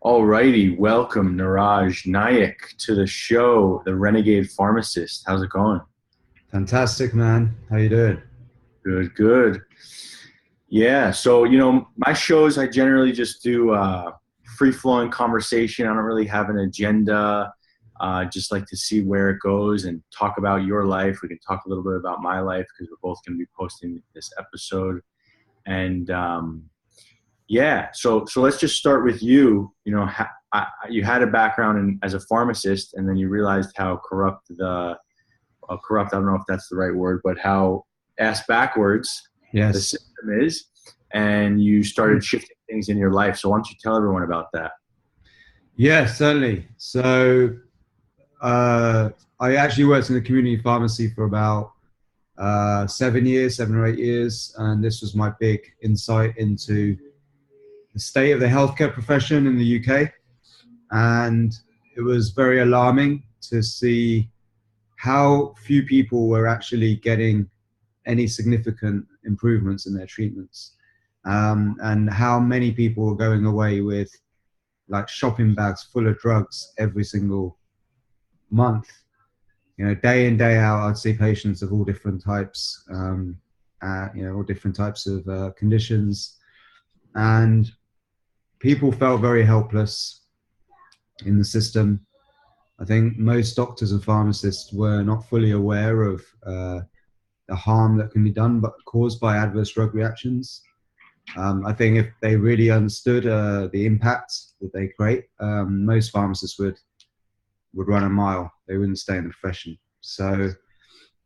Alrighty, welcome Niraj Naik to the show, the Renegade Pharmacist. How's it going? Fantastic, man. How you doing? Good, good. Yeah, so my shows I generally just do free flowing conversation. I don't really have an agenda. Just like to see where it goes and talk about your life. We can talk a little bit about my life because we're both going to be posting this episode. And yeah, so let's just start with you. You had a background as a pharmacist, and then you realized how corrupt corrupt. I don't know if that's the right word, but how ass backwards the Yes. system is, and you started shifting things in your life. So why don't you tell everyone about that? Yeah, certainly. Uh, I actually worked in the community pharmacy for about 7 years, 7 or 8 years, and this was my big insight into the state of the healthcare profession in the UK. And it was very alarming to see how few people were actually getting any significant improvements in their treatments, and how many people were going away with like shopping bags full of drugs every single month. Day in, day out, I'd see patients of all different types, all different types of conditions. And people felt very helpless in the system. I think most doctors and pharmacists were not fully aware of the harm that can be done but caused by adverse drug reactions. I think if they really understood the impact that they create, most pharmacists would run a mile. They wouldn't stay in the profession. So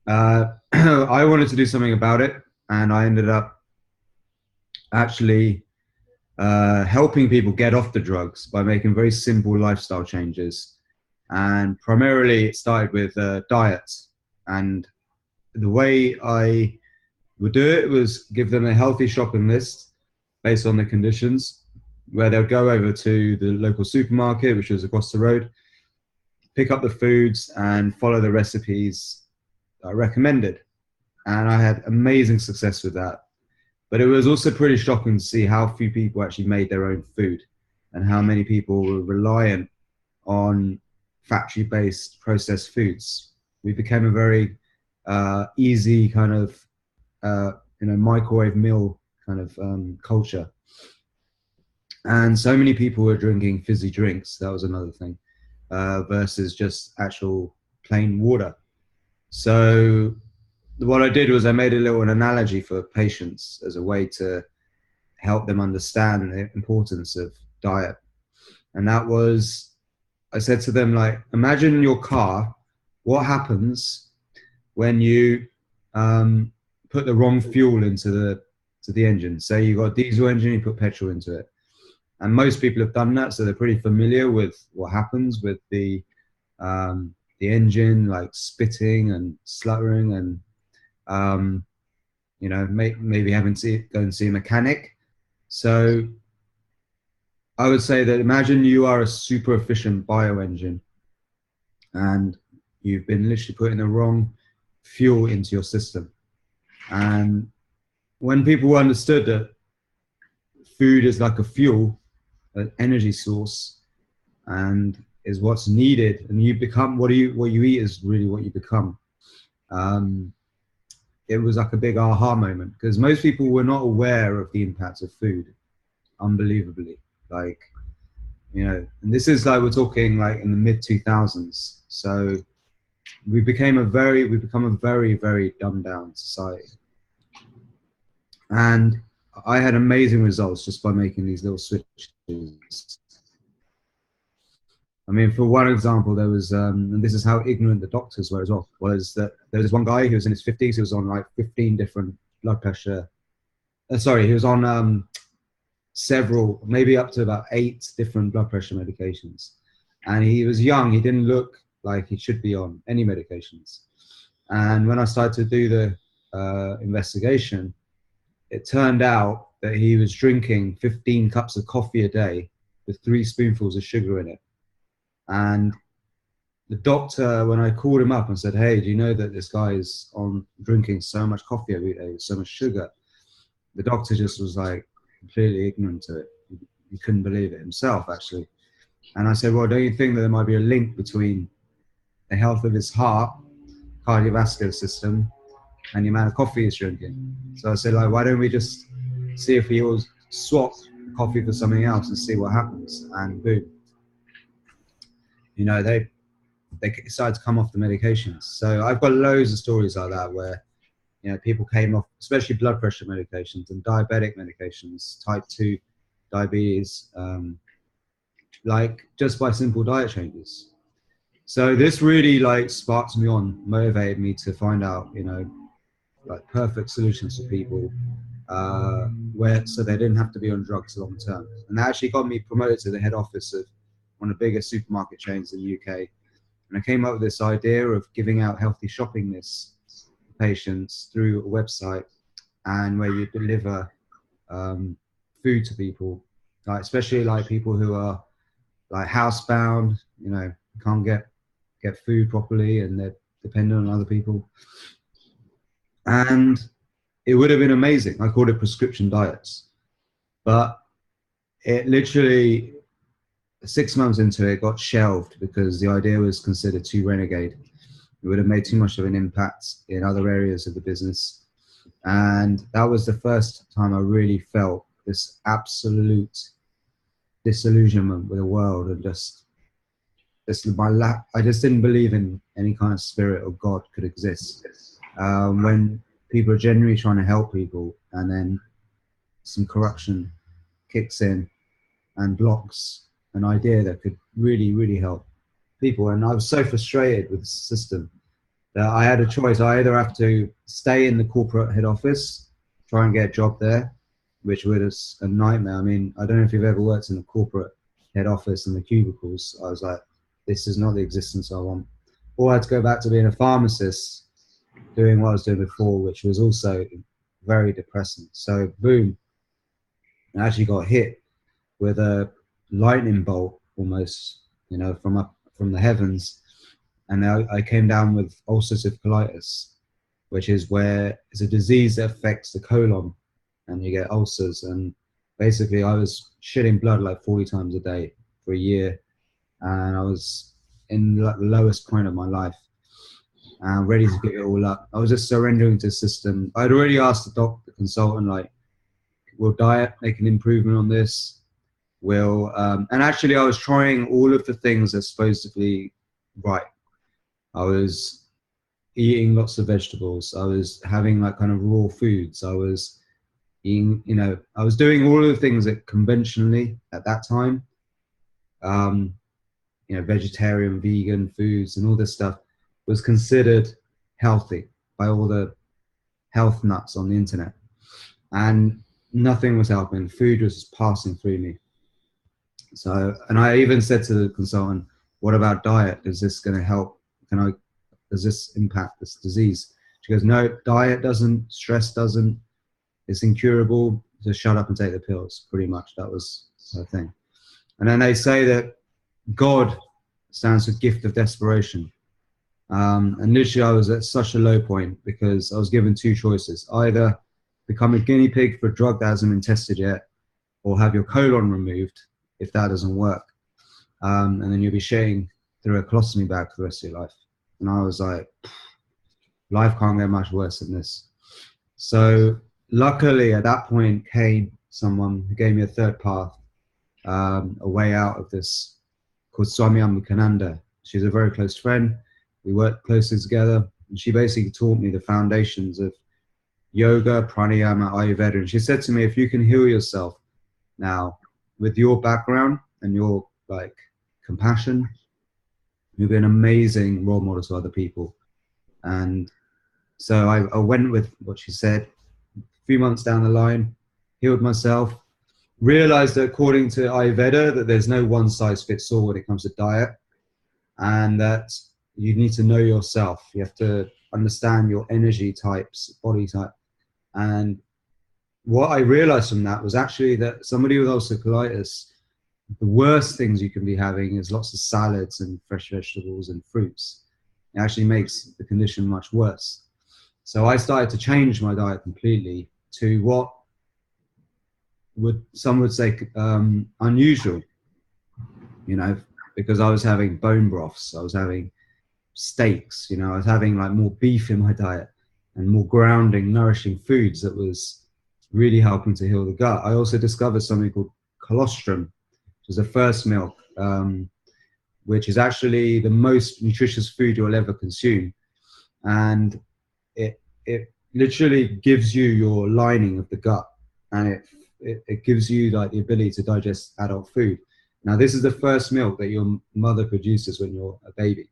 I wanted to do something about it, and I ended up actually helping people get off the drugs by making very simple lifestyle changes. And primarily, it started with diet. And the way I would do it was give them a healthy shopping list based on the conditions, where they'll go over to the local supermarket, which was across the road, pick up the foods and follow the recipes I recommended. And I had amazing success with that. But it was also pretty shocking to see how few people actually made their own food and how many people were reliant on factory based processed foods. We became a very easy kind of microwave meal kind of culture. And so many people were drinking fizzy drinks. That was another thing, versus just actual plain water. So what I did was I made a little an analogy for patients as a way to help them understand the importance of diet. And that was, I said to them, like, imagine your car. What happens when you put the wrong fuel into the engine? Say you got a diesel engine, you put petrol into it. And most people have done that, so they're pretty familiar with what happens with the engine, like spitting and sluttering, and maybe having to go and see a mechanic. So I would say that imagine you are a super efficient bioengine, and you've been literally putting the wrong fuel into your system. And when people understood that food is like a fuel, an energy source, and is what's needed, and you become what you eat is really what you become. Um, it was like a big aha moment because most people were not aware of the impact of food. Unbelievably, like, and this is like we're talking like in the mid 2000s. So we've become a very, very dumbed down society. And I had amazing results just by making these little switches. I mean, for one example, there was, and this is how ignorant the doctors were as well, was that there was this one guy who was in his 50s, who was on like 15 different blood pressure. Sorry, he was on several, maybe up to about 8 different blood pressure medications. And he was young, he didn't look like he should be on any medications. And when I started to do the investigation, it turned out that he was drinking 15 cups of coffee a day with 3 spoonfuls of sugar in it. And the doctor, when I called him up and said, "Hey, do you know that this guy is on drinking so much coffee every day, so much sugar?" The doctor just was like completely ignorant to it. He couldn't believe it himself, actually. And I said, well, don't you think that there might be a link between the health of his heart, cardiovascular system, and the amount of coffee he's drinking? So I said, like, why don't we just see if he will swap coffee for something else and see what happens? And boom, you know, they decided to come off the medications. So I've got loads of stories like that where, you know, people came off, especially blood pressure medications and diabetic medications, type 2 diabetes, like just by simple diet changes. So this really like sparked me on, motivated me to find out, you know, like perfect solutions for people, where so they didn't have to be on drugs long term. And that actually got me promoted to the head office of one of the biggest supermarket chains in the UK. And I came up with this idea of giving out healthy shopping lists to patients through a website, and where you deliver food to people, like especially like people who are like housebound, you know, can't get food properly, and they're dependent on other people. And it would have been amazing. I called it prescription diets, but it literally 6 months into it got shelved because the idea was considered too renegade. It would have made too much of an impact in other areas of the business. And that was the first time I really felt this absolute disillusionment with the world, and just this my lack. I just didn't believe in any kind of spirit or God could exist. When people are genuinely trying to help people, and then some corruption kicks in and blocks an idea that could really, really help people. And I was so frustrated with the system that I had a choice. I either have to stay in the corporate head office, try and get a job there, which was a nightmare. I mean, I don't know if you've ever worked in a corporate head office and the cubicles. I was like, this is not the existence I want. Or I had to go back to being a pharmacist, doing what I was doing before, which was also very depressing. So boom, I actually got hit with a lightning bolt almost, you know, from the heavens. And I came down with ulcerative colitis, which is where it's a disease that affects the colon, and you get ulcers. And basically I was shitting blood like 40 times a day for a year, and I was in like the lowest point of my life, ready to give it all up. I was just surrendering to the system. I'd already asked the consultant, like, will diet make an improvement on this? Will and actually I was trying all of the things that's supposedly right. I was eating lots of vegetables. I was having like kind of raw foods. I was eating, you know, I was doing all of the things that conventionally at that time, you know, vegetarian, vegan foods and all this stuff was considered healthy by all the health nuts on the internet. And nothing was helping. Food was just passing through me. So, and I even said to the consultant, what about diet? Is this going to help? Does this impact this disease? She goes, no, diet doesn't, stress doesn't, it's incurable. Just shut up and take the pills. Pretty much that was her thing. And then they say that God stands for gift of desperation. And literally I was at such a low point because I was given two choices: either become a guinea pig for a drug that hasn't been tested yet, or have your colon removed if that doesn't work. And then you'll be shitting through a colostomy bag for the rest of your life. And I was like, life can't get much worse than this. So luckily at that point came someone who gave me a third path, a way out of this, called Swami Ambukananda. She's a very close friend. We worked closely together, and she basically taught me the foundations of yoga, pranayama, Ayurveda. And she said to me, if you can heal yourself now with your background and your like compassion, you'll be an amazing role model to other people. And so I went with what she said. A few months down the line, healed myself, realized that according to Ayurveda that there's no one size fits all when it comes to diet, and that you need to know yourself. You have to understand your energy types, body type. And what I realized from that was actually that somebody with ulcerative colitis, the worst things you can be having is lots of salads and fresh vegetables and fruits. It actually makes the condition much worse. So I started to change my diet completely to what some would say unusual. you know, because I was having bone broths, I was having steaks, you know, I was having like more beef in my diet and more grounding, nourishing foods that was really helping to heal the gut. I also discovered something called colostrum, which is the first milk, which is actually the most nutritious food you'll ever consume. And it literally gives you your lining of the gut, and it gives you like the ability to digest adult food. Now, this is the first milk that your mother produces when you're a baby,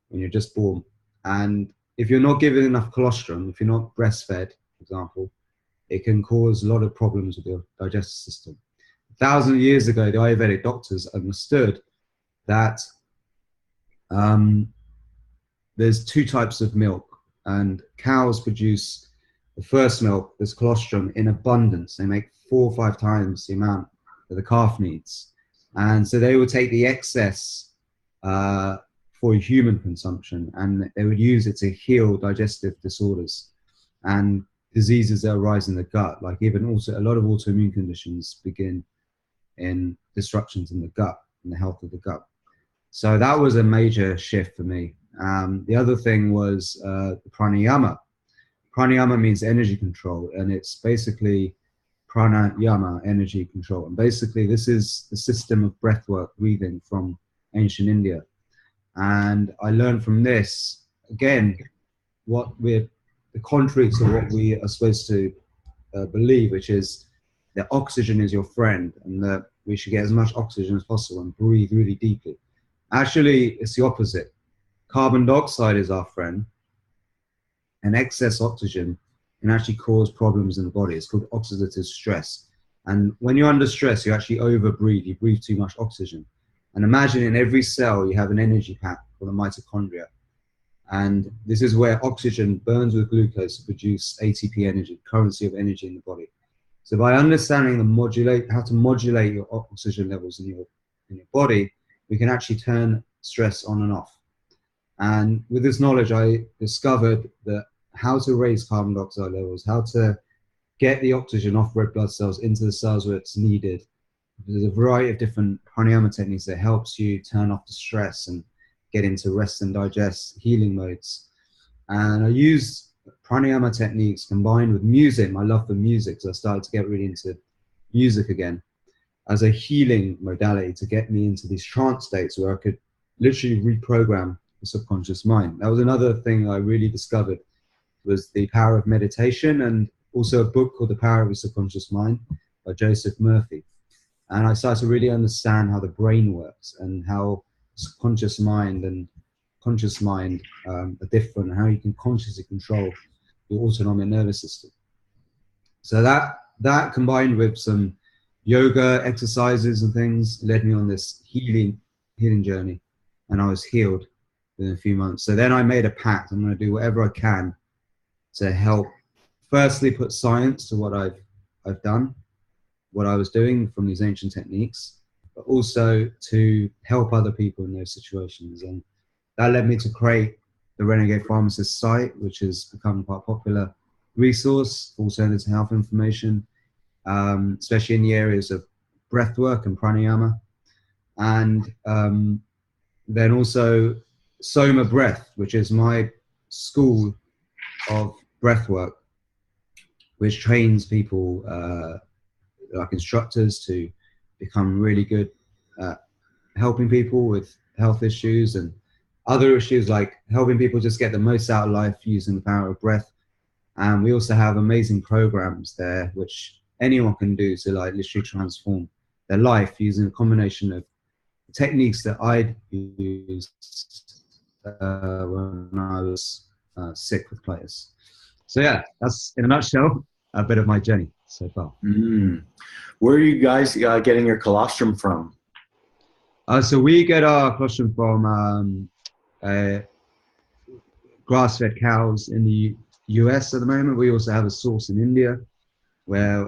when you're just born. And if you're not given enough colostrum, if you're not breastfed, for example, it can cause a lot of problems with your digestive system. Thousands of years ago, the Ayurvedic doctors understood that um, there's two types of milk, and cows produce the first milk, there's colostrum in abundance. They make 4 or 5 times the amount that the calf needs. And so they would take the excess for human consumption, and they would use it to heal digestive disorders and diseases that arise in the gut, like even also a lot of autoimmune conditions begin in disruptions in the gut, in the health of the gut. So that was a major shift for me. The other thing was pranayama. Pranayama means energy control, and it's basically pranayama, energy control. And basically, this is the system of breathwork, breathing from ancient India. And I learned from this, again, what we're the contrary to what we are supposed to believe, which is that oxygen is your friend and that we should get as much oxygen as possible and breathe really deeply. Actually, it's the opposite. Carbon dioxide is our friend, and excess oxygen can actually cause problems in the body. It's called oxidative stress. And when you're under stress, you actually overbreathe, you breathe too much oxygen. And imagine in every cell you have an energy pack called the mitochondria. And this is where oxygen burns with glucose to produce ATP energy, currency of energy in the body. So by understanding how to modulate your oxygen levels in your body, we can actually turn stress on and off. And with this knowledge, I discovered that how to raise carbon dioxide levels, how to get the oxygen off red blood cells into the cells where it's needed. There's a variety of different pranayama techniques that helps you turn off the stress and get into rest and digest healing modes. And I use pranayama techniques combined with music, my love for music, so I started to get really into music again as a healing modality to get me into these trance states where I could literally reprogram the subconscious mind. That was another thing I really discovered, was the power of meditation, and also a book called The Power of the Subconscious Mind by Joseph Murphy. And I started to really understand how the brain works and how subconscious mind and conscious mind are different, and how you can consciously control your autonomic nervous system. So that combined with some yoga exercises and things led me on this healing journey, and I was healed within a few months. So then I made a pact. I'm going to do whatever I can to help, firstly, put science to what I've done, what I was doing from these ancient techniques, but also to help other people in those situations. And that led me to create the Renegade Pharmacist site, which has become quite a popular resource for alternative health information, especially in the areas of breathwork and pranayama. And then also SOMA Breath, which is my school of breathwork, which trains people like instructors to become really good at helping people with health issues and other issues, like helping people just get the most out of life using the power of breath. And we also have amazing programs there which anyone can do to like literally transform their life using a combination of techniques that I'd used when I was sick with players. So yeah, that's in a nutshell a bit of my journey so far. Where are you guys getting your colostrum from? So we get our colostrum from grass-fed cows in the US at the moment. We also have a source in India where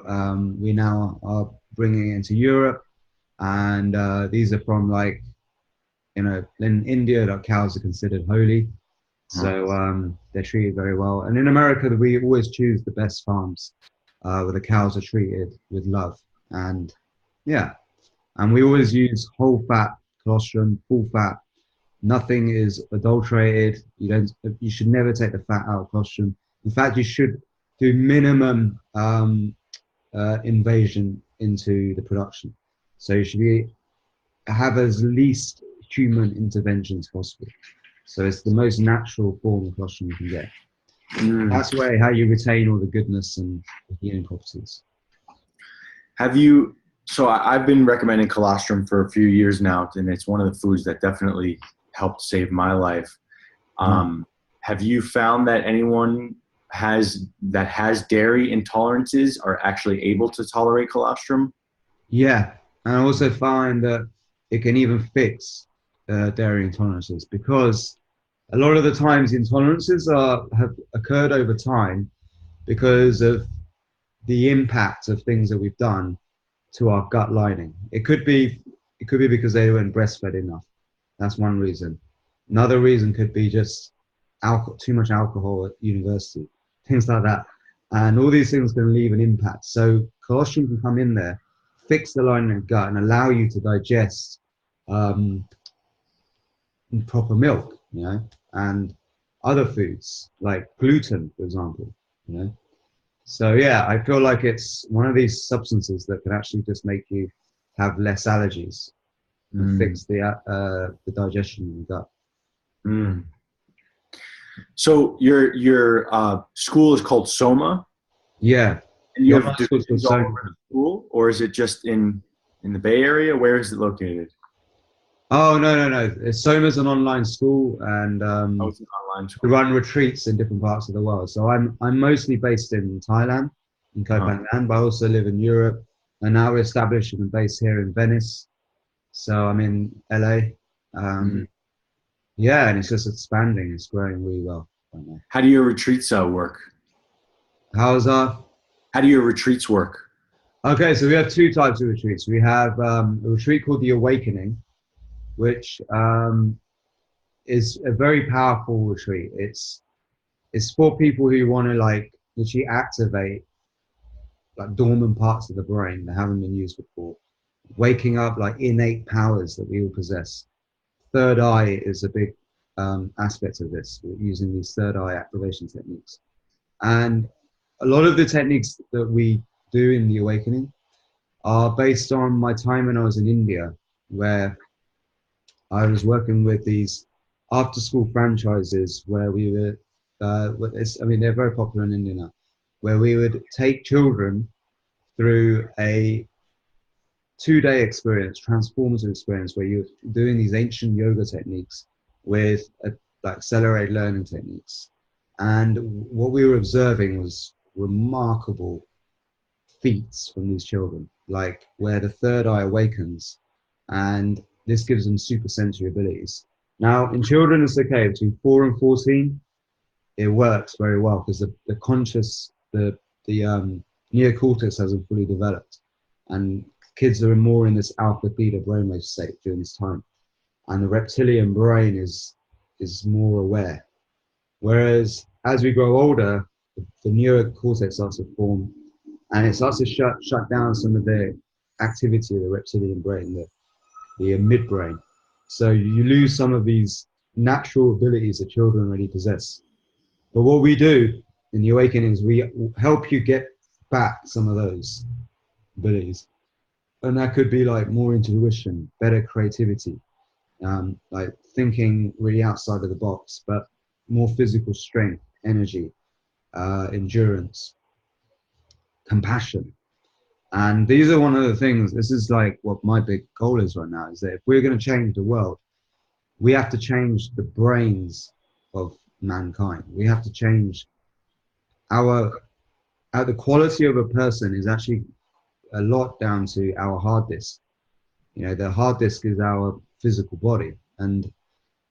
we now are bringing it into Europe. And these are from, like, you know, in India, the cows are considered holy. So they're treated very well. And in America, we always choose the best farms where the cows are treated with love. And yeah, and we always use whole fat colostrum, full fat. Nothing is adulterated. You should never take the fat out of colostrum. In fact, you should do minimum invasion into the production. So you should have as least human intervention as possible. So it's the most natural form of colostrum you can get. That's how you retain all the goodness and the healing properties. Have you? So I've been recommending colostrum for a few years now, and it's one of the foods that definitely helped save my life. Have you found that anyone has dairy intolerances are actually able to tolerate colostrum? Yeah, and I also find that it can even fix dairy intolerances, because a lot of the times intolerances have occurred over time because of the impact of things that we've done to our gut lining. It could be because they weren't breastfed enough. That's one reason. Another reason could be just too much alcohol at university, things like that. And all these things can leave an impact. So colostrum can come in there, fix the lining of the gut, and allow you to digest proper milk, and other foods like gluten, for example, So yeah, I feel like it's one of these substances that can actually just make you have less allergies and fix the digestion in the gut. So your school is called SOMA? Yeah. And you Yeah, have my school's called all SOMA. over the school, or is it just in the Bay Area? Where is it located? Oh, no. SOMA's an online school, and It's an online we school. run retreats in different parts of the world. So I'm mostly based in Thailand, in Koh Phangan, but I also live in Europe, and now we're establishing a base here in Venice. So I'm in LA. Yeah, and it's just expanding. It's growing really well right now. How do your retreats work? How's How do your retreats work? Okay, so we have two types of retreats. We have a retreat called the Awakening, which is a very powerful retreat. It's for people who want to like literally activate like dormant parts of the brain that haven't been used before, waking up like innate powers that we all possess. Third eye is a big aspect of this, using these third eye activation techniques. And a lot of the techniques that we do in the Awakening are based on my time when I was in India, where I was working with these after school franchises where we were, they're very popular in India now, where we would take children through a 2-day experience, transformative experience, where you're doing these ancient yoga techniques with like accelerated learning techniques. And what we were observing was remarkable feats from these children, like where the third eye awakens, and this gives them supersensory abilities. Now, in children, it's okay. Between 4 and 14, it works very well because the neocortex hasn't fully developed, and kids are more in this alpha theta brainwave state during this time, and the reptilian brain is more aware. Whereas as we grow older, the neocortex starts to form, and it starts to shut down some of the activity of the reptilian brain, the midbrain. So you lose some of these natural abilities that children already possess. But what we do in the Awakening is we help you get back some of those abilities. And that could be like more intuition, better creativity, like thinking really outside of the box, but more physical strength, energy, endurance, compassion. And these are one of the things, this is like what my big goal is right now, is that if we're going to change the world, we have to change the brains of mankind. We have to change the quality of a person is actually a lot down to our hard disk. The hard disk is our physical body. And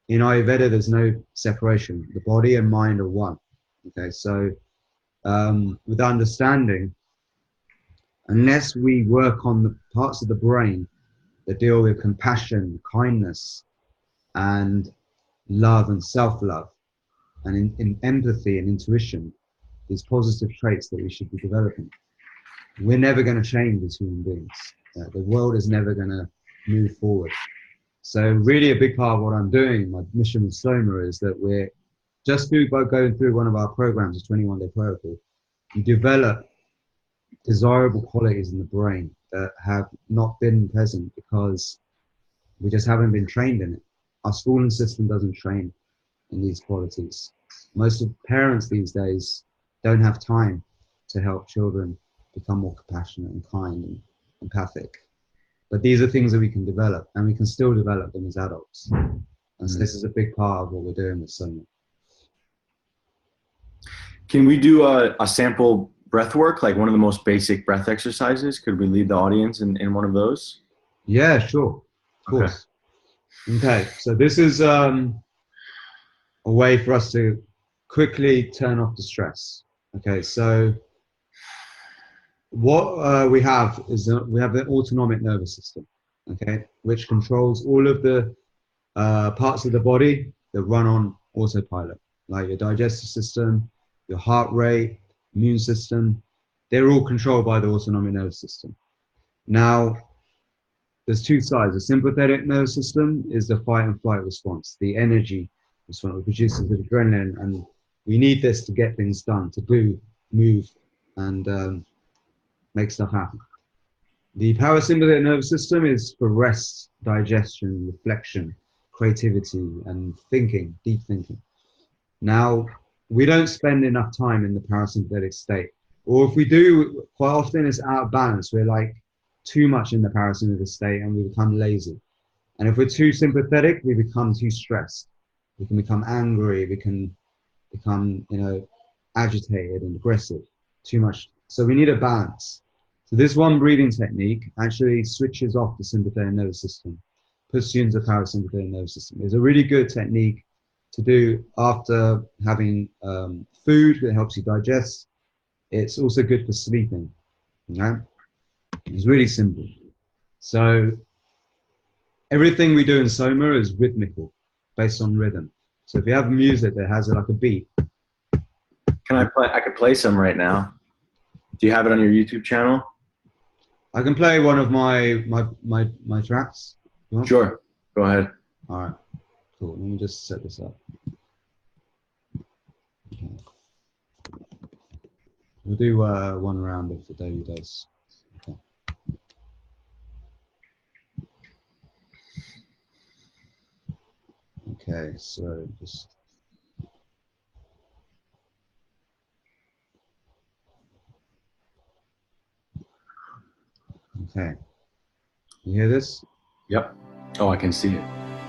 in Ayurveda, there's no separation. The body and mind are one. Okay, so with understanding, unless we work on the parts of the brain that deal with compassion, kindness, and love and self-love, and in empathy and intuition, these positive traits that we should be developing, we're never going to change as human beings. The world is never going to move forward. So really a big part of what I'm doing, my mission with SOMA, is that we're just by going through one of our programs, a 21-day protocol, you develop desirable qualities in the brain that have not been present because we just haven't been trained in it. Our schooling system doesn't train in these qualities. Most of parents these days don't have time to help children become more compassionate and kind and empathic. But these are things that we can develop, and we can still develop them as adults. And so this is a big part of what we're doing with SOMA. Can we do a sample breath work, like one of the most basic breath exercises? Could we lead the audience in one of those? Yeah, sure. Of course. Okay, so this is a way for us to quickly turn off the stress. Okay, so what we have is we have the autonomic nervous system, okay, which controls all of the parts of the body that run on autopilot, like your digestive system, your heart rate, immune system. They're all controlled by the autonomic nervous system. Now, there's two sides. The sympathetic nervous system is the fight and flight response, the energy response, which produces adrenaline, and we need this to get things done, to do, move, and make stuff happen. The parasympathetic nervous system is for rest, digestion, reflection, creativity, and thinking, deep thinking. Now, we don't spend enough time in the parasympathetic state. Or if we do, quite often it's out of balance. We're like too much in the parasympathetic state and we become lazy. And if we're too sympathetic, we become too stressed. We can become angry, we can become, agitated and aggressive, too much. So we need a balance. So this one breathing technique actually switches off the sympathetic nervous system, puts you into the parasympathetic nervous system. It's a really good technique to do after having food that helps you digest. It's also good for sleeping. Okay? It's really simple. So everything we do in SOMA is rhythmical, based on rhythm. So if you have music that has like a beat. Can I play? I could play some right now. Do you have it on your YouTube channel? I can play one of my tracks. Sure. Go ahead. All right. Cool. Let me just set this up. Okay. We'll do one round of the daily dose. Okay. Okay, so just okay. You hear this? Yep. Oh, I can see it.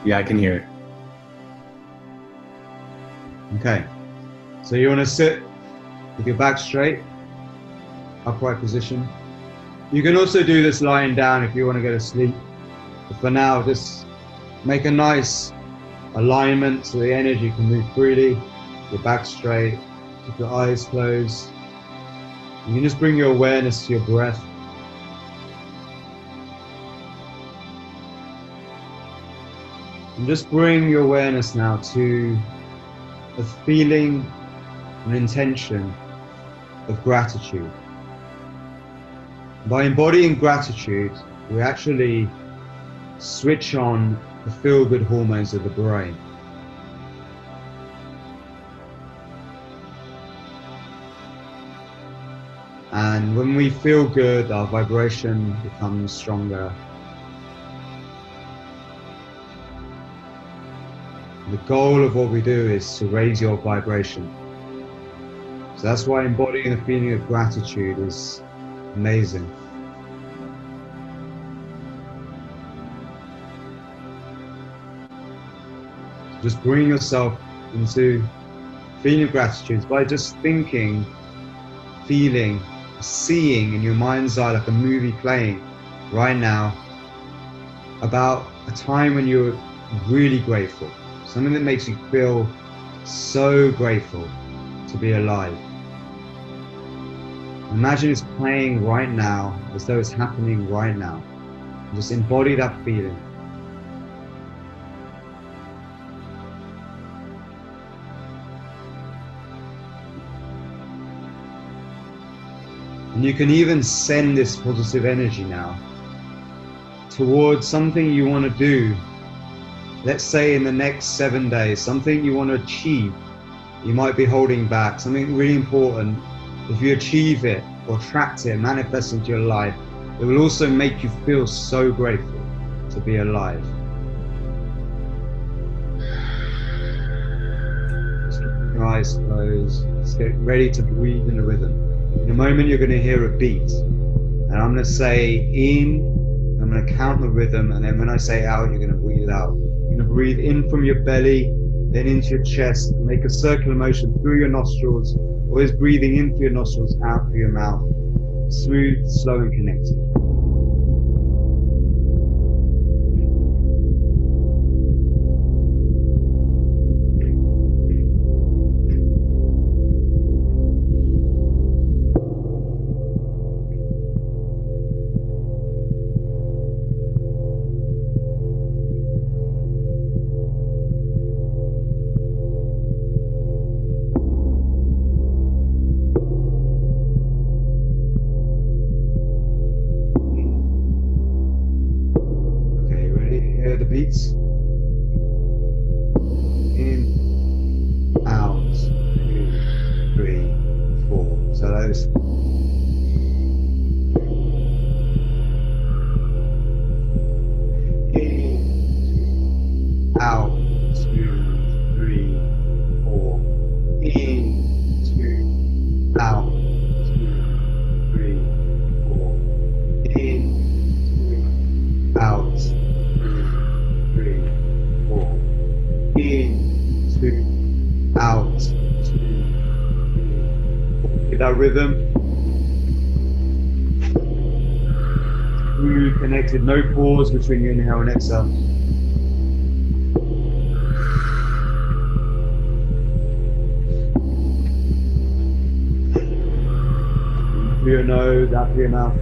Yeah, I can hear it. Okay. So you want to sit with your back straight, upright position. You can also do this lying down if you want to go to sleep. But for now, just make a nice alignment so the energy can move freely. Your back straight, keep your eyes closed. You can just bring your awareness to your breath. And just bring your awareness now to a feeling, an intention of gratitude. By embodying gratitude, we actually switch on the feel-good hormones of the brain. And when we feel good, our vibration becomes stronger. The goal of what we do is to raise your vibration. So that's why embodying the feeling of gratitude is amazing. Just bring yourself into feeling of gratitude by just thinking, feeling, seeing in your mind's eye like a movie playing right now about a time when you're really grateful. Something that makes you feel so grateful to be alive. Imagine it's playing right now as though it's happening right now. Just embody that feeling. And you can even send this positive energy now towards something you want to do let's say in the next 7 days, something you want to achieve, you might be holding back, something really important. If you achieve it or attract it, manifest into your life, it will also make you feel so grateful to be alive. Just keep your eyes closed. Just get ready to breathe in the rhythm. In a moment, you're going to hear a beat. And I'm going to say in, I'm going to count the rhythm, and then when I say out, you're going to breathe out. You're going to breathe in from your belly, then into your chest, and make a circular motion through your nostrils, always breathing in through your nostrils, out through your mouth. Smooth, slow, and connected. Beats. In, out, 2, 3, 4. So those. In, out, 2, 3, 4. In, 2, out, 2, 3, 4. In, 2, out. In, 2, out, 2, 3, 4. Get that rhythm. Really connected, no pause between your inhale and exhale. In through your nose, out through your mouth.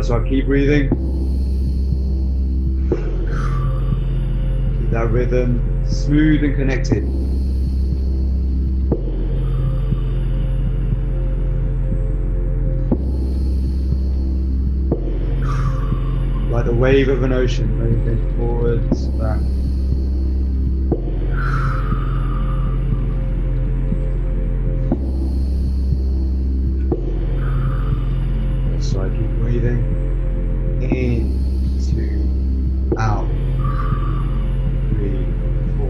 So I keep breathing. Keep that rhythm smooth and connected. Like the wave of an ocean, moving forwards, back. So I keep breathing. In, 2, out, 3, 4.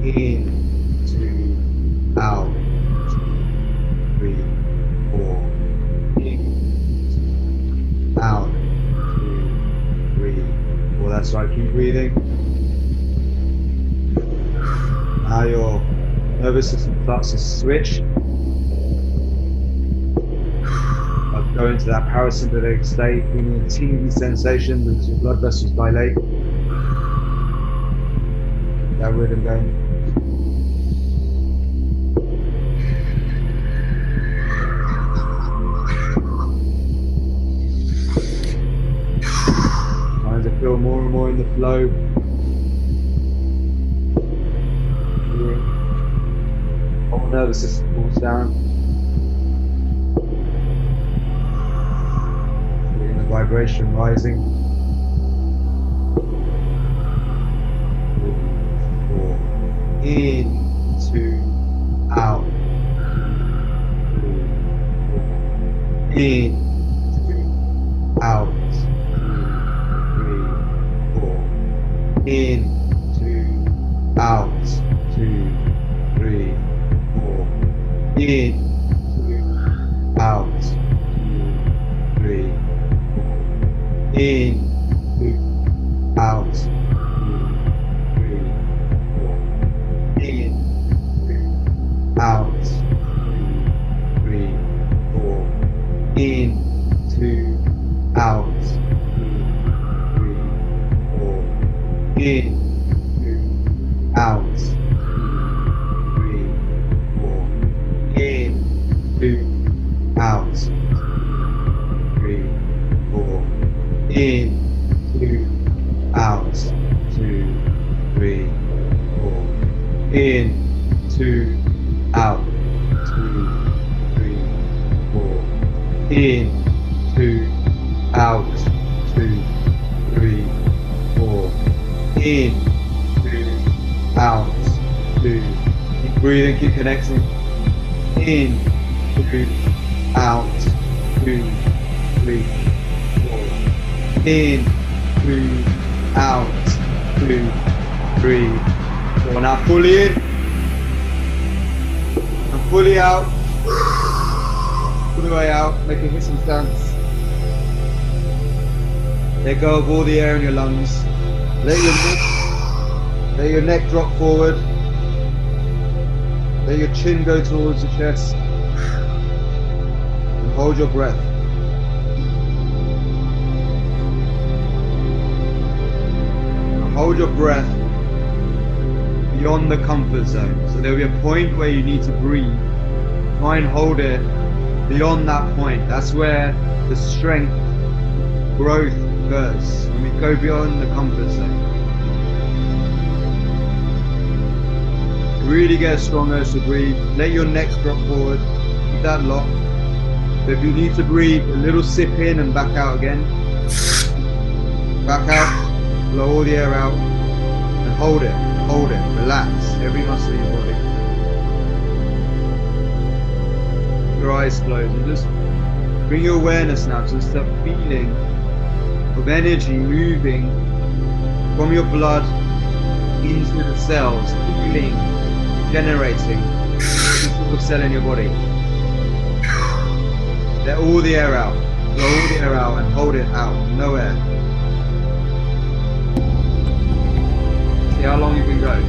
In, 2, out, 2, 3, 4. In, 2, out, 2, 3, 4. That's right, keep breathing. Now your nervous system starts to switch. Go into that parasympathetic state, feeling a tingly sensation as your blood vessels dilate. Keep that rhythm going. Trying to feel more and more in the flow. Whole nervous system cools down. Vibration rising. 4. In, 2, out. 3, 4. In, 2, out. 3, 4. In, 2, out. 2, 3, 4. In, 2, out. 2, 3, 4. In, 2, out, 2, 3, 4. In, 2, out, 2, 3, 4. In, 2, out, 2, 3, 4. In, out. 3, 4. In, 2, out. 3, 4. In, 2, out. 2, 3, 4. In, 2, out. 2, 3, 4. In, 2, out. 2, 3, 4. In, 2, out. 2. Keep breathing, keep connecting. In, 2, out. 2, 3, 4. In, 2, out. 2, 3, 4. Now fully in. And fully out. All the way out. Make a hissing stance. Let go of all the air in your lungs. Let your neck drop forward. Let your chin go towards the chest. And hold your breath. Now hold your breath beyond the comfort zone. So there will be a point where you need to breathe. Try and hold it beyond that point. That's where the strength, growth occurs. When we go beyond the comfort zone. Really get a strong urge to breathe. Let your neck drop forward. Keep that locked. But if you need to breathe, a little sip in and back out again. Back out. Blow all the air out. And hold it. Hold it. Relax. Every muscle in your body. Your eyes closed. And just bring your awareness now to the feeling of energy moving from your blood into the cells. Healing. Generating every single cell in your body. Let all the air out. Blow all the air out and hold it out. No air. See how long you can go.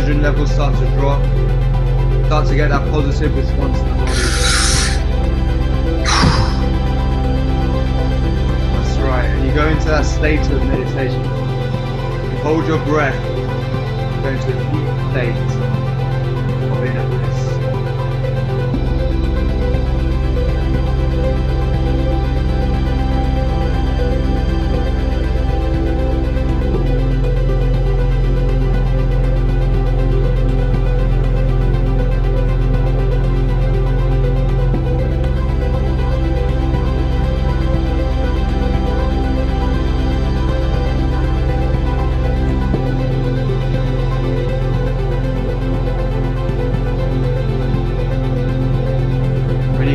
Levels start to drop, start to get that positive response to the body. That's right, and you go into that state of meditation. You hold your breath, you go into a deep state of inner bliss.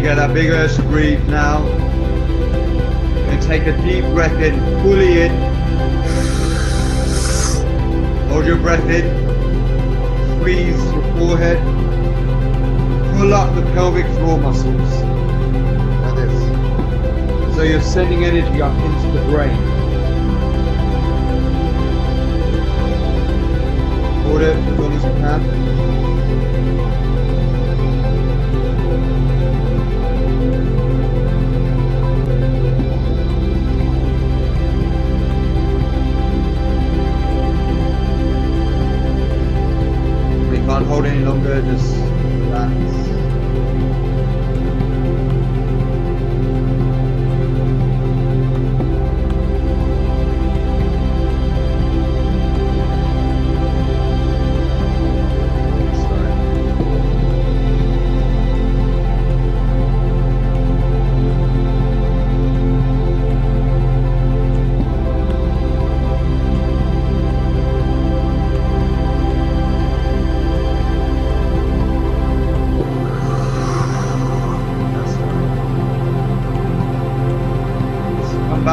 Get that big urge to breathe now. You're going to take a deep breath in, fully in. Hold your breath in. Squeeze your forehead. Pull up the pelvic floor muscles. Like this. So you're sending energy up into the brain. Hold it as long as you can. Can't hold any longer, just relax.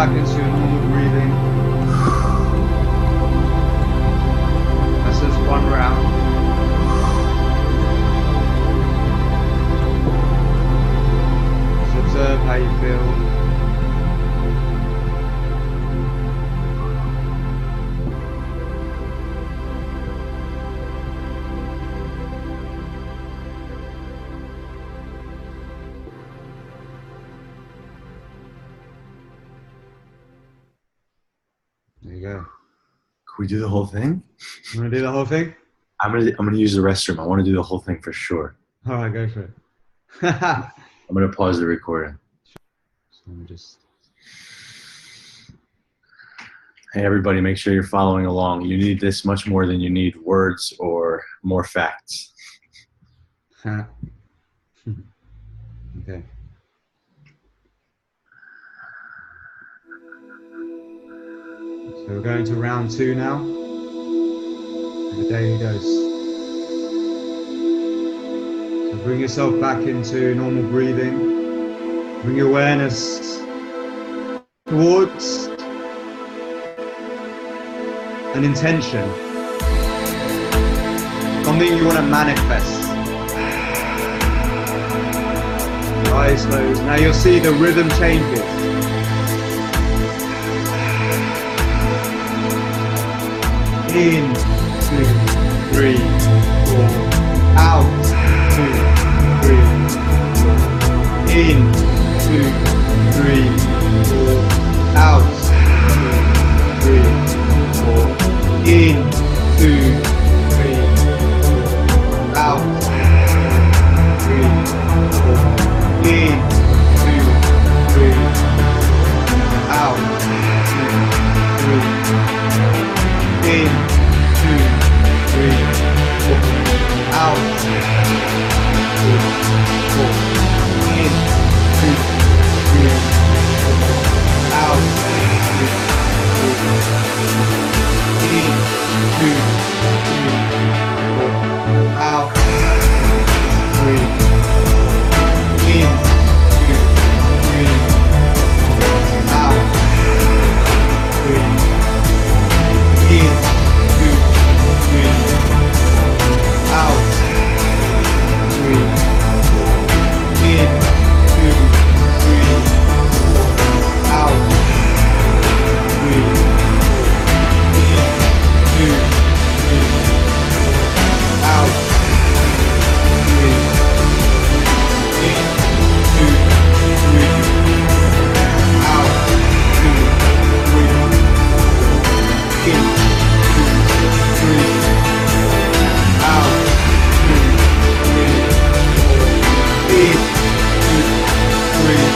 back into your normal breathing. That's just one round. Just observe how you feel. There you go. Can we do the whole thing? You want to do the whole thing? I'm gonna use the restroom. I want to do the whole thing for sure. All right, go for it. I'm gonna pause the recording. So let me just. Hey everybody, make sure you're following along. You need this much more than you need words or more facts. Okay. So we're going to round 2 now. The daily dose. So bring yourself back into normal breathing. Bring your awareness towards an intention. Something you want to manifest. Your eyes closed. Now you'll see the rhythm changes. In, 2, 3, 4. Out, 2, 3, 4. In, 2, 3, 4. Out, 2, 3, 4. In, 2, 3, 4. Out, 3, 4. In, 2, 3, out, 2, 3. In, 2, 3, 4. Out, 2, 4. In, 2, 3, 4. Out, 2, 3, 4. In, 2, 3, 4. Out, 3. In, 2, 3, 4. Out, 3. In, 2, 3, out, 3, in, 2, 3, out, 3, in, 2, 3, out,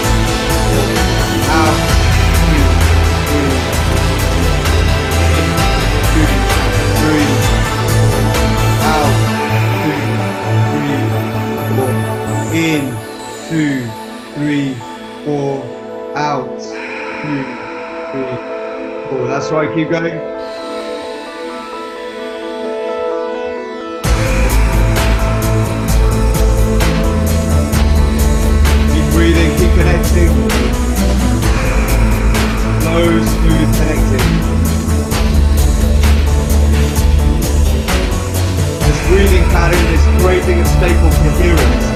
3, in, 2, 3, out, 2, 3, in, 2, 3, 4, out, 2, 3, 4. That's right, keep going. Keep breathing, keep connecting. Slow, smooth connecting. This breathing pattern is creating a state of coherence.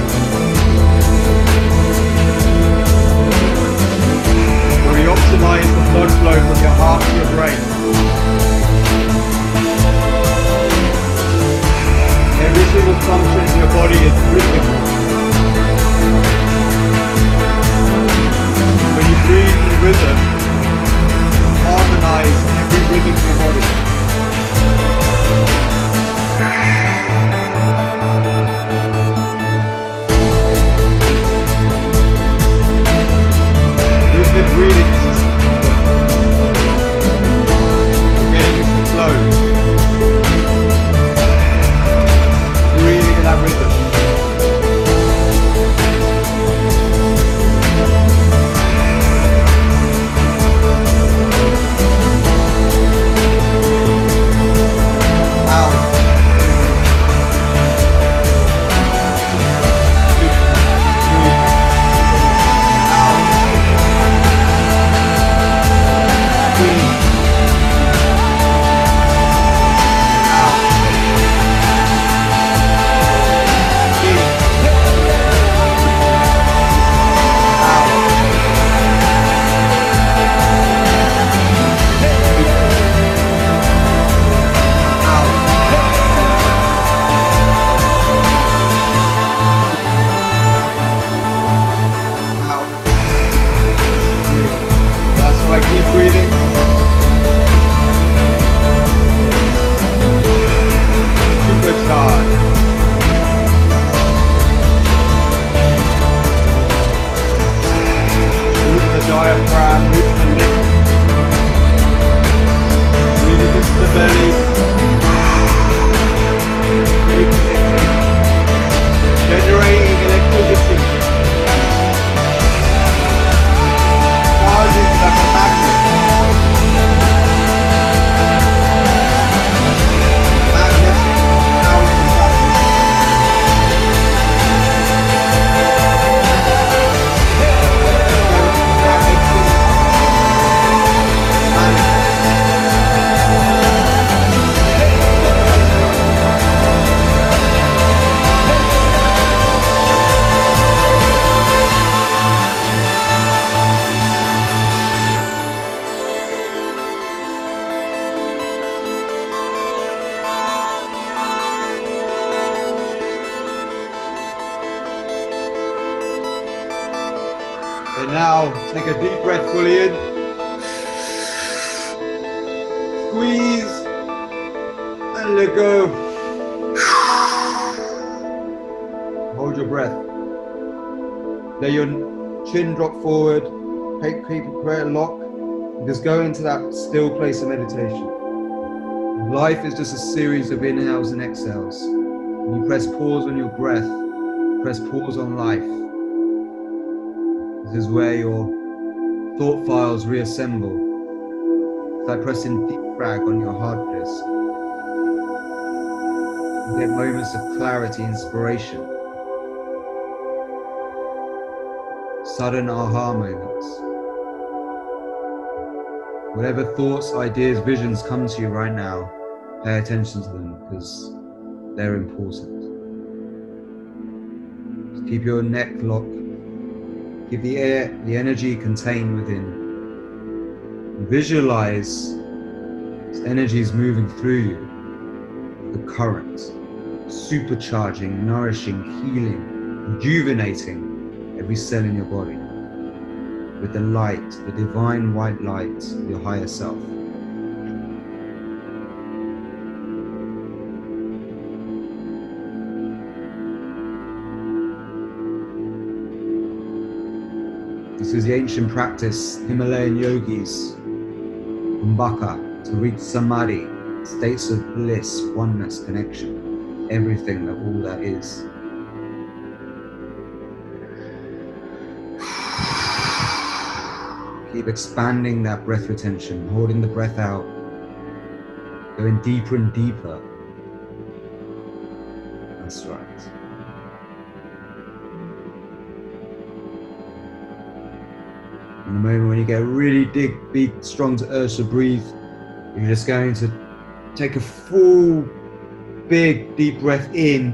Where you optimize the blood flow from your heart to your brain. Every single function in your body is rhythmical. When you breathe in rhythm, harmonize every rhythm in your body. Rhythmic breathing is getting into the flow. Breathing in that rhythm. And now, take a deep breath fully in. Squeeze. And let go. Hold your breath. Let your chin drop forward. Keep it prayer lock. Just go into that still place of meditation. Life is just a series of inhales and exhales. When you press pause on your breath, press pause on life. This is where your thought files reassemble. It's like pressing defrag on your hard disk. You get moments of clarity, inspiration, sudden aha moments. Whatever thoughts, ideas, visions come to you right now, pay attention to them because they're important. Just keep your neck locked. Keep the energy contained within. Visualize this energy is moving through you, the current, supercharging, nourishing, healing, rejuvenating every cell in your body with the light, the divine white light of your higher self. This is the ancient practice, Himalayan yogis, Kumbhaka, to reach samadhi, states of bliss, oneness, connection, everything that all that is. Keep expanding that breath retention, holding the breath out, going deeper and deeper. That's right. In the moment when you get really big, strong to urge to breathe, you're just going to take a full, big, deep breath in,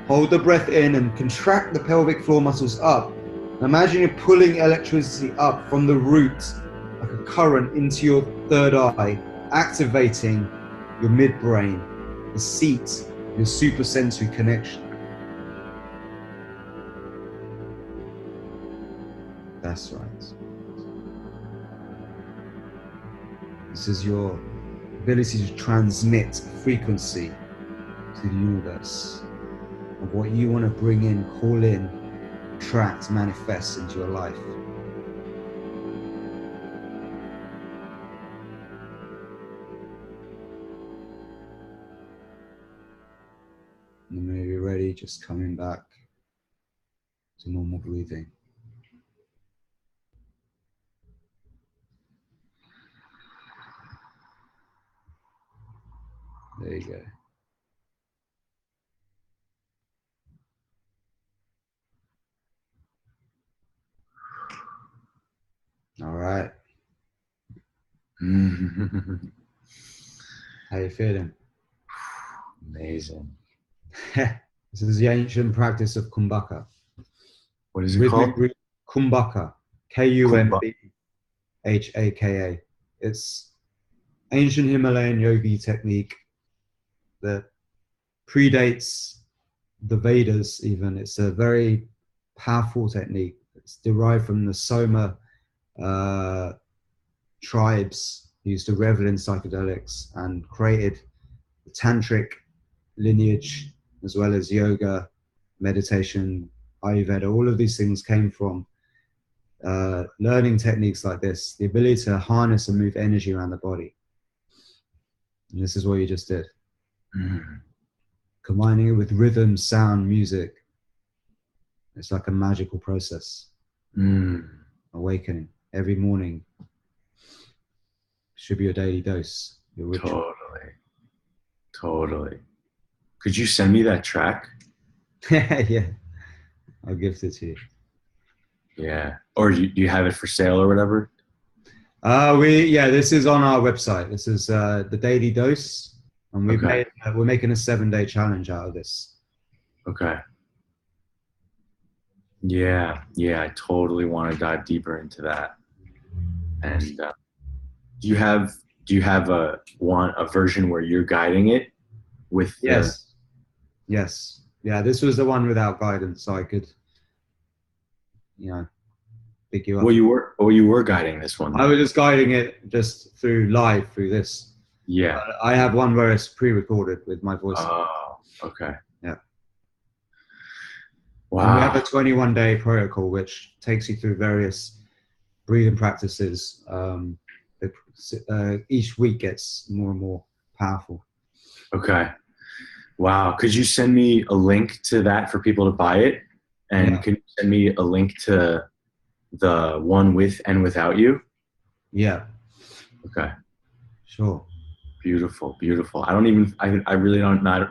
hold the breath in and contract the pelvic floor muscles up. Imagine you're pulling electricity up from the root, like a current, into your third eye, activating your midbrain, the seat, your supersensory connection. That's right. This is your ability to transmit frequency to the universe of what you want to bring in, call in, attract, manifest into your life. And when you're ready, just coming back to normal breathing. There you go. All right. How you feeling? Amazing. This is the ancient practice of Kumbhaka. What is it called? Kumbhaka. Kumbhaka. It's ancient Himalayan yogi technique that predates the Vedas even. It's a very powerful technique. It's derived from the SOMA tribes who used to revel in psychedelics and created the tantric lineage as well as yoga, meditation, Ayurveda. All of these things came from learning techniques like this, the ability to harness and move energy around the body. And this is what you just did. Combining it with rhythm, sound, music. It's like a magical process. Awakening every morning should be your daily dose. Your ritual. Totally. Could you send me that track? Yeah, I'll gift it to you. Yeah. Or do you have it for sale or whatever? This is on our website. This is the daily dose, and we're making a 7-day challenge out of this. Okay. Yeah, I totally want to dive deeper into that. And do you have a version where you're guiding it with Yes. Yeah, this was the one without guidance, so I could, pick you Well, up. you were guiding this one I then. was just guiding it just through this. Yeah. I have one where it's pre-recorded with my voice. Oh, okay. Yeah. And we have a Wow. 21-day protocol which takes you through various breathing practices. Each week gets more and more powerful. Okay. Wow. Could you send me a link to that for people to buy it? And Yeah. can you send me a link to the one with and without you? Yeah. Okay. Sure. Beautiful. Beautiful. I really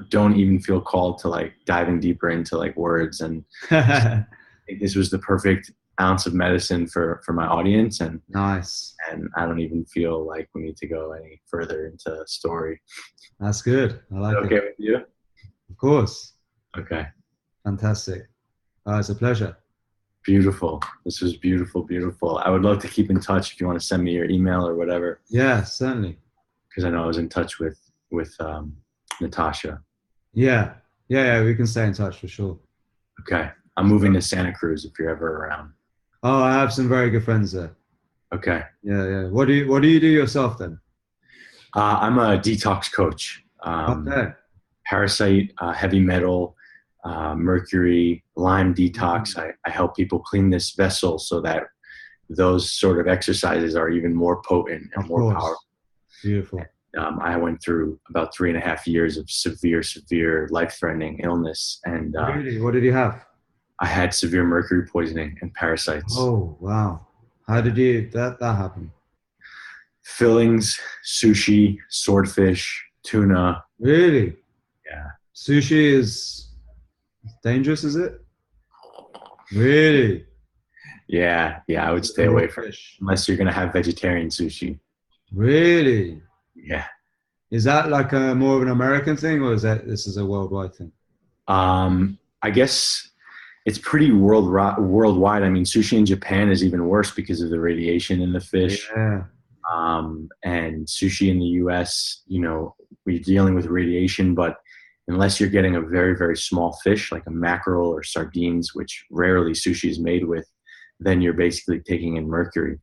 don't even feel called to like diving deeper into like words. And I think this was the perfect ounce of medicine for my audience. Nice. And I don't even feel like we need to go any further into the story. That's good. I like Okay it. with you? Of course. Okay. Fantastic. It's a pleasure. Beautiful. This was beautiful, beautiful. I would love to keep in touch if you want to send me your email or whatever, Yeah, certainly. because I know I was in touch with Natasha. Yeah. Yeah, we can stay in touch for sure. Okay. I'm moving to Santa Cruz if you're ever around. Oh, I have some very good friends there. Okay. Yeah, yeah. What do you do yourself then? I'm a detox coach. Okay. Parasite, heavy metal, mercury, Lyme detox. I help people clean this vessel so that those sort of exercises are even more potent and Of more powerful. course. Beautiful. I went through about 3.5 years of severe, life-threatening illness, and Really? What did you have? I had severe mercury poisoning and parasites. Oh, wow. How Yeah. did you that happen? Fillings, sushi, swordfish, tuna. Really? Yeah. Sushi is dangerous, is it? Really? Yeah. I would It's like stay a raw away from it fish. unless you're gonna have vegetarian sushi. Really? Yeah. Is that like a more of an American thing, or is that this is a worldwide thing? I guess it's pretty worldwide. I mean, sushi in Japan is even worse because of the radiation in the fish. Yeah. And sushi in the US, we're dealing with radiation, but unless you're getting a very, very small fish like a mackerel or sardines, which rarely sushi is made with, then you're basically taking in mercury.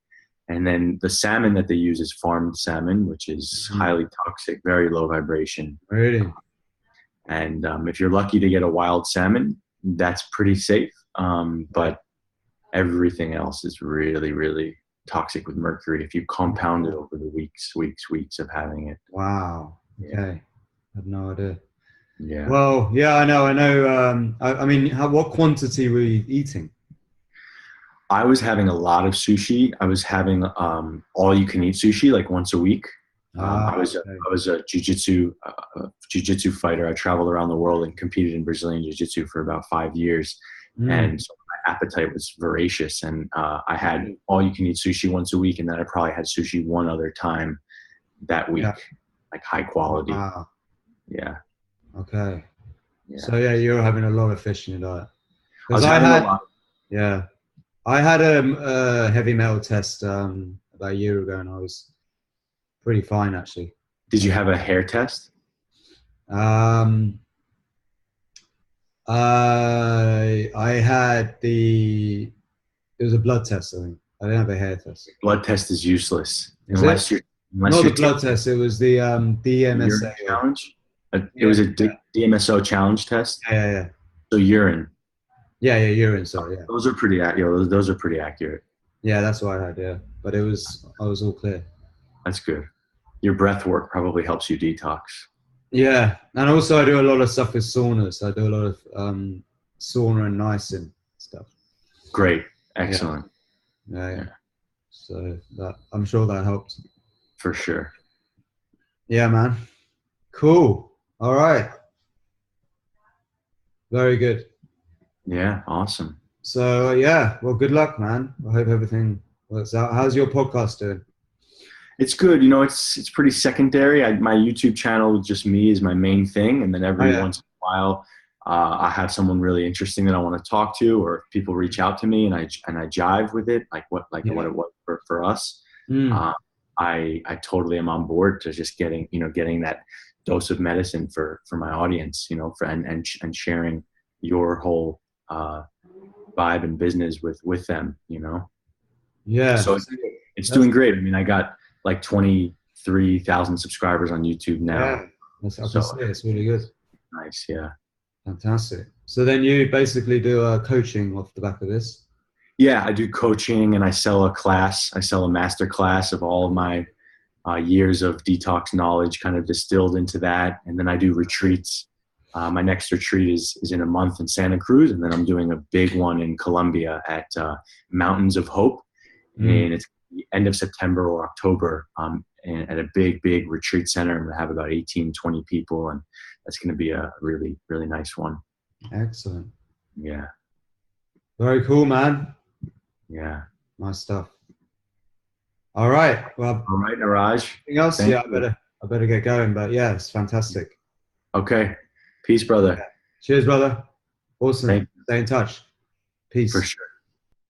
And then the salmon that they use is farmed salmon, which is Mhm. highly toxic, very low vibration. Really? And if you're lucky to get a wild salmon, that's pretty safe. But everything else is really, really toxic with mercury if you compound it over the weeks of having it. Wow. Yeah. Okay. I had no idea. Yeah. Well, yeah, I know. I know. I mean, what quantity were you eating? I was having a lot of sushi. I was having all you can eat sushi like once a week. I was a, Okay. I was a jujitsu fighter. I traveled around the world and competed in Brazilian jiu-jitsu for about 5 years, Mm. and so my appetite was voracious. And I had all you can eat sushi once a week, and then I probably had sushi one other time that week, Yeah. like high quality. Wow. Yeah, Okay. yeah. So yeah, you're having a lot of fish in your diet. I Because was I having a had, lot. yeah, I had a heavy metal test about a year ago, and I was pretty fine actually. Did you have a hair test? Um, I had it was a blood test. I think I didn't have a hair test. Blood test is useless Is it? unless Not the you're blood taking test. It was the a DMSA urine or challenge. It yeah, was a yeah, DMSO challenge test. yeah. So urine. Yeah, urine. Sorry, yeah, Those are pretty accurate. Those are pretty accurate. yeah. That's what I had. Yeah, but I was all clear. That's good. Your breath work probably helps you detox. Yeah, and also I do a lot of stuff with saunas. I do a lot of sauna and niacin stuff. Great. Yeah, Excellent. yeah. Yeah, So that I'm sure that helped. for sure. Yeah, man. Cool. All right. Very good. Yeah, awesome. So yeah, well, good luck, man. I hope everything works out. How's your podcast doing? It's good. It's pretty secondary. My YouTube channel, just me, is my main thing, and then Oh every yeah. once in a while, I have someone really interesting that I want to talk to, or people reach out to me, and I jive with it, what Yeah. it was for us. Mm. Uh, I totally am on board to just getting that dose of medicine for my audience, and sharing your whole vibe and business with them. Yeah. So it's doing great. I mean, I got like 23,000 subscribers on YouTube now. Yeah. I can So see it's really good. nice. Yeah. Fantastic. So then you basically do coaching off the back of this. Yeah. I do coaching and I sell a class. I sell a master class of all of my years of detox knowledge kind of distilled into that. And then I do retreats. My next retreat is in a month in Santa Cruz. And then I'm doing a big one in Colombia at Mountains of Hope. And it's the end of September or October and at a big retreat center. I'm going to have about 18, 20 people. And that's going to be a really, really nice one. Excellent. Yeah. Very cool, man. Yeah. Nice stuff. All right. Well, All right, Niraj. anything else? Thank Yeah, you. I better get going. But yeah, it's fantastic. Okay. Peace, brother. Cheers, brother. Awesome. Thank you. Stay in touch. Peace. For sure.